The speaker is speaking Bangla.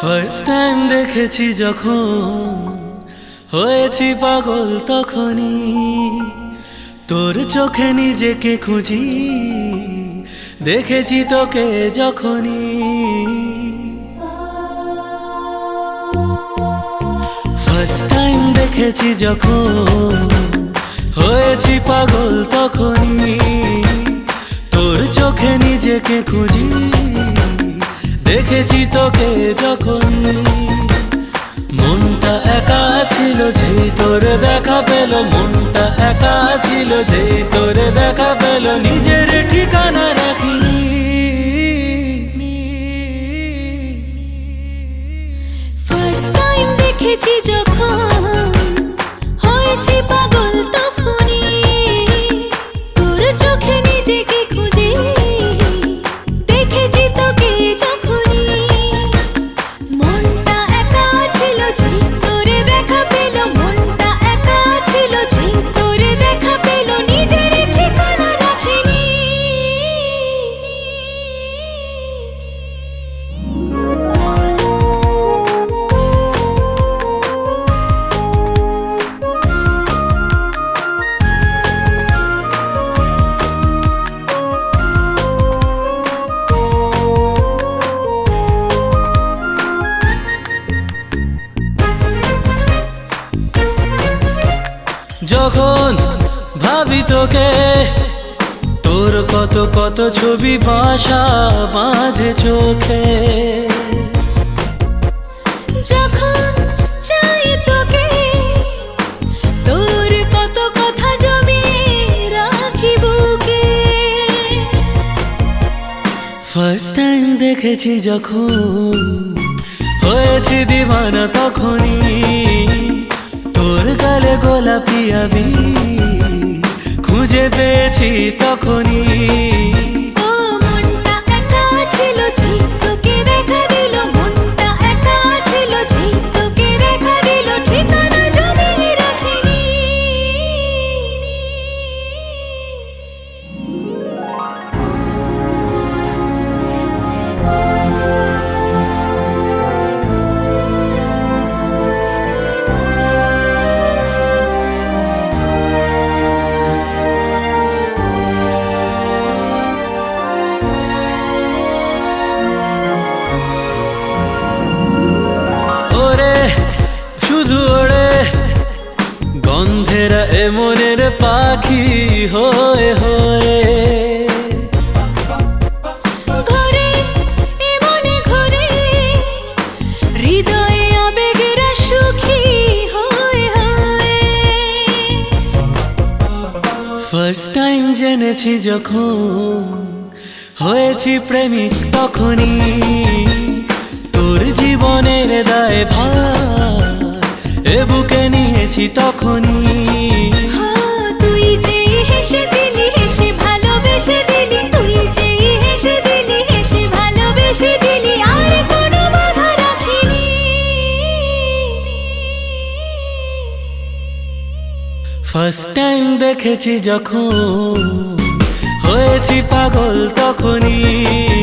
ফার্স্ট টাইম দেখেছি যখন হয়েছি পাগল তখনই তোর চোখে নিজেকে খুঁজি দেখেছি তোকে যখনই ফার্স্ট টাইম দেখেছি যখন হয়েছি পাগল তখনই তোর চোখে নিজেকে খুঁজি দেখেছি তোকে যখনই মনটা একা ছিল যেই তোর দেখা পেল মনটা একা ছিল যেই তোর দেখা পেল নিজের ঠিকানা রাখিনি ফার্স্ট টাইম দেখেছি যখন হয়েছি পাগল তখনই তোর চোখে নিজেকে খুঁজে দেখেছি তোকে যখনই মনটা একা ছিল যে তোরে দেখা পেল মনটা একা ছিল যে তোরে দেখা পেল নিজের ঠিকানা রাখিনি যখন ভাবি তোকে তোর কত কত ছবি বাসা বাঁধে চোখে যখন চাই তোকে তোর কত কথা জমিয়ে রাখি বুকে ফার্স্ট টাইম দেখেছি যখন হয়েছি দিওয়ানা তখনই তোর গালে গোলাপি আবি খুঁজে পেয়েছি তখনই ও মনটা একা ছিল যে তোকে দেখা দিল মনটা একা ছিল যে তোকে দেখা দিল ঠিকানা জমিয়ে রাখিনি শুধু ওড়ে গন্ধেরা এমনের পাখি হয়ে হয়ে ঘরে এমনে ঘরে হৃদয়ে আবেগেরা সুখী হয়ে হয়ে ফার্স্ট টাইম জেনেছি যখন হয়েছি প্রেমিক তখনই তোর জীবনের দায় ভার এ বুকে নিয়েছি তখনই তুই যে হেসে দিলি হেসে ভালোবেসে দিলি তুই যে হেসে দিলি হেসে ভালোবেসে দিলি আর কোনো বাধা রাখিনি ফার্স্ট টাইম দেখেছি যখন হয়েছি পাগল তখনই